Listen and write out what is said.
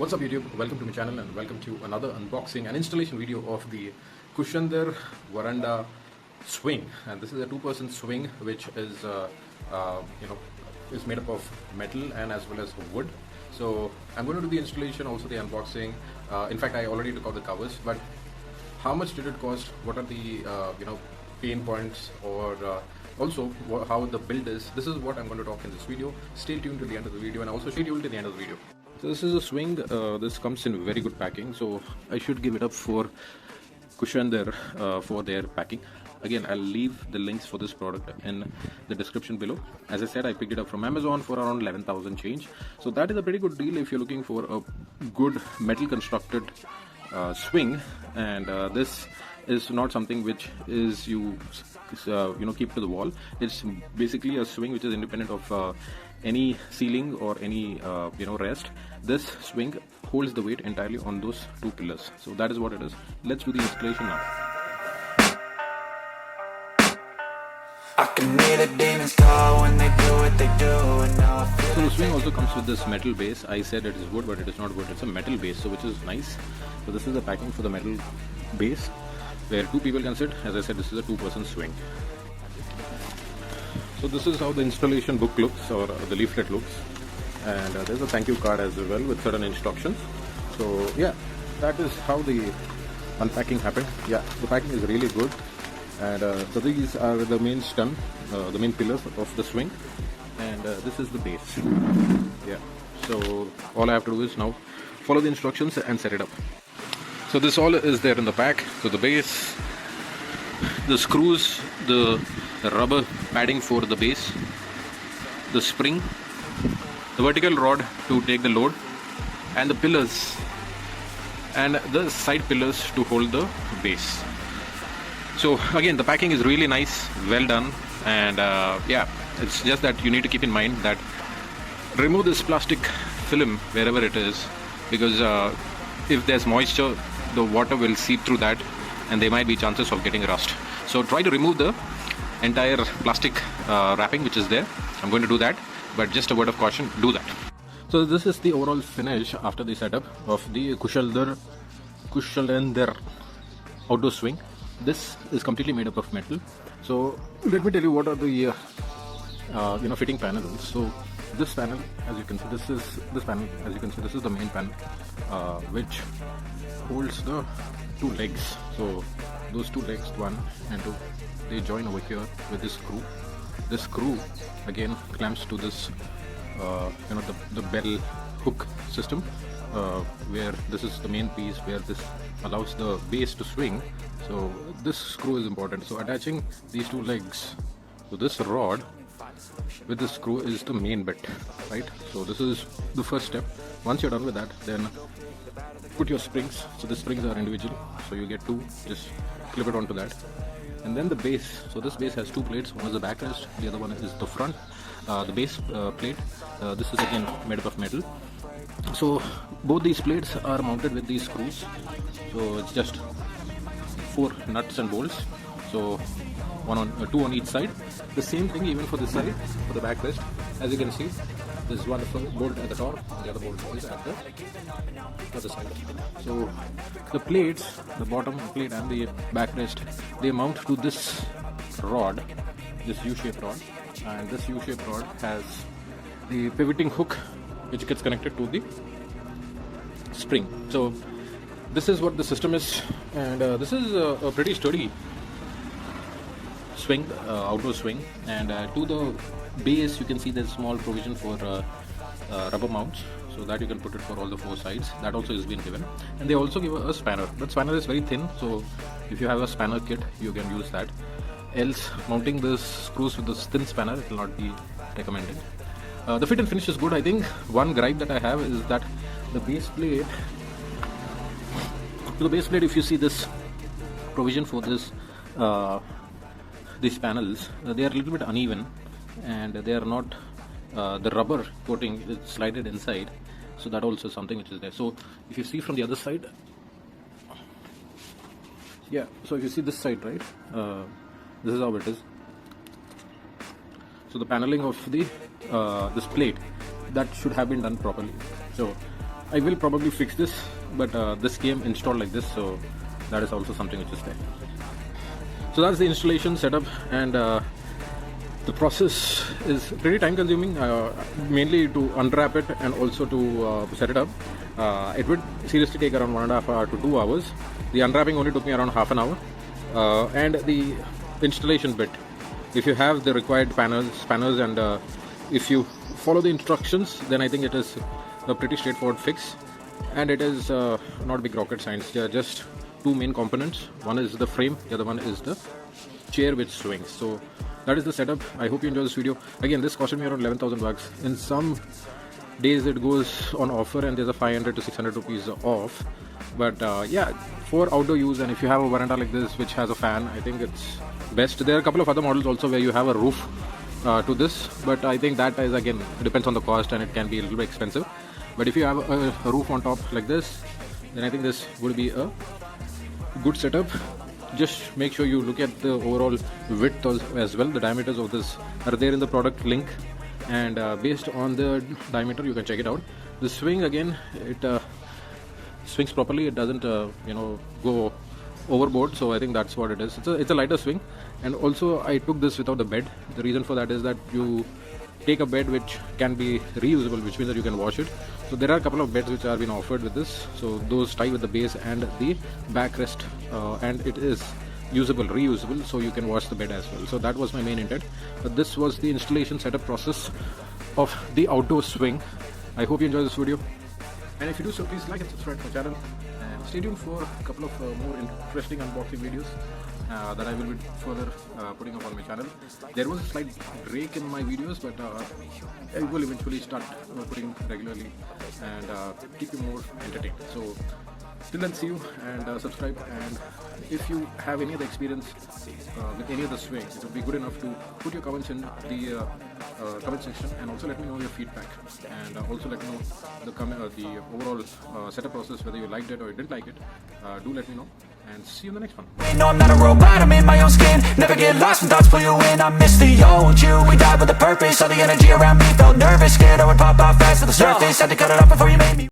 What's up YouTube? Welcome to my channel and welcome to another unboxing and installation video of the kaushalendra veranda swing. And this is a two-person swing which is is made up of metal and as well as wood. So I'm going to do the installation, also the unboxing. In fact, I already took out the covers, but how much did it cost? What are the pain points, or also how the build is? This is what I'm going to talk in this video. Stay tuned to the end of the video and also stay tuned to the end of the video. So this is a swing. This comes in very good packing, so I should give it up for kaushalendra for their packing. Again, I'll leave the links for this product in the description below. As I said, I picked it up from Amazon for around 11,000 change. So that is a pretty good deal if you're looking for a good metal constructed swing. And this is not something which is keep to the wall. It's basically a swing which is independent of any ceiling or any rest. This swing holds the weight entirely on those two pillars. So that is what it is. Let's do the installation now. I can hear the demons call when they do what they do, and now I feel. So the swing also comes with this metal base. I said it is wood, but it is not wood. It's a metal base, so which is nice. So this is the packing for the metal base, where two people can sit. As I said, this is a two-person swing. So this is how the installation book looks, or the leaflet looks, and there's a thank you card as well with certain instructions. So yeah, that is how the unpacking happened. Yeah, the packing is really good. And so these are the main stem, the main pillars of the swing, and this is the base. Yeah, so all I have to do is now follow the instructions and set it up. So this all is there in the pack. So the base, the screws, the rubber padding for the base, the spring, the vertical rod to take the load, and the pillars, and the side pillars to hold the base. So again, the packing is really nice, well done, and yeah, it's just that you need to keep in mind that remove this plastic film wherever it is, because if there's moisture, the water will seep through that and there might be chances of getting rust. So try to remove the entire plastic wrapping which is there. I'm going to do that, but just a word of caution, do that. So this is the overall finish after the setup of the kaushalendra outdoor swing. This is completely made up of metal. So let me tell you what are the fitting panels. So this panel, as you can see, this is the main panel which holds the two legs. So those two legs, 1 and 2, they join over here with this screw. This screw again clamps to this the bell hook system, where this is the main piece where this allows the base to swing. So this screw is important. So attaching these two legs to this rod with this screw is the main bit, right? So this is the first step. Once you're done with that, then put your springs. So the springs are individual, so you get two, just clip it onto that. And then the base. So this base has two plates. One is the backrest, the other one is the front. The base plate, this is again made up of metal. So both these plates are mounted with these screws. So it's just 4 nuts and bolts. So two on each side. The same thing even for this side, for the backrest. As you can see, there's one bolt at the top, the other bolt is at the other side. So the plates, the bottom plate and the backrest, they mount to this rod, this U-shaped rod, and this U-shaped rod has the pivoting hook which gets connected to the spring. So this is what the system is, and this is a pretty sturdy swing, outdoor swing. And to the base you can see there's small provision for rubber mounts, so that you can put it for all the 4 sides. That also is being given, and they also give a spanner. But spanner is very thin, so if you have a spanner kit you can use that. Else mounting the screws with this thin spanner, it will not be recommended. The fit and finish is good. I think one gripe that I have is that the base plate, if you see this provision for this these panels, they are a little bit uneven, and they are not the rubber coating is slided inside, so that also is something which is there. So if you see from the other side, yeah, so if you see this side, right, this is how it is. So the paneling of the this plate, that should have been done properly. So I will probably fix this, but this came installed like this, so that is also something which is there. So that's the installation setup, and the process is pretty time consuming, mainly to unwrap it and also to set it up. It would seriously take around 1.5 hours to 2 hours. The unwrapping only took me around half an hour, and the installation bit, if you have the required spanners and if you follow the instructions, then I think it is a pretty straightforward fix, and it is not big rocket science. There are just two main components. One is the frame, the other one is the chair which swings. So that is the setup. I hope you enjoy this video. Again, this costed me around 11,000 bucks. In some days it goes on offer and there's a 500 to 600 rupees off, but yeah, for outdoor use, and if you have a veranda like this which has a fan, I think it's best. There are a couple of other models also where you have a roof to this, but I think that is, again, it depends on the cost and it can be a little bit expensive. But if you have a roof on top like this, then I think this would be a good setup. Just make sure you look at the overall width as well. The diameters of this are there in the product link, and based on the diameter you can check it out. The swing, again, it swings properly. It doesn't go overboard, so I think that's what it is. It's a lighter swing. And also I took this without the bed. The reason for that is that you take a bed which can be reusable, which means that you can wash it. So there are a couple of beds which are being offered with this, so those tie with the base and the backrest, and it is usable, reusable, so you can wash the bed as well. So that was my main intent. But this was the installation setup process of the outdoor swing. I hope you enjoy this video, and if you do so, please like and subscribe to my channel, and stay tuned for a couple of more interesting unboxing videos that I will be further putting up on my channel. There was a slight break in my videos, but I will eventually start putting regularly and keep you more entertained. So till then, see you, and subscribe. And if you have any other experience with any other swing, it would be good enough to put your comments in the comment section, and also let me know your feedback, and also let me know the overall setup process, whether you liked it or you didn't like it. Do let me know, and see you in the next one. No, I'm not a robot, I'm in my own skin. Never get lost when thoughts pull you in. I miss the old you, we died with a purpose. All the energy around me felt nervous, scared I would pop off fast to the surface. Had to cut it off before you made me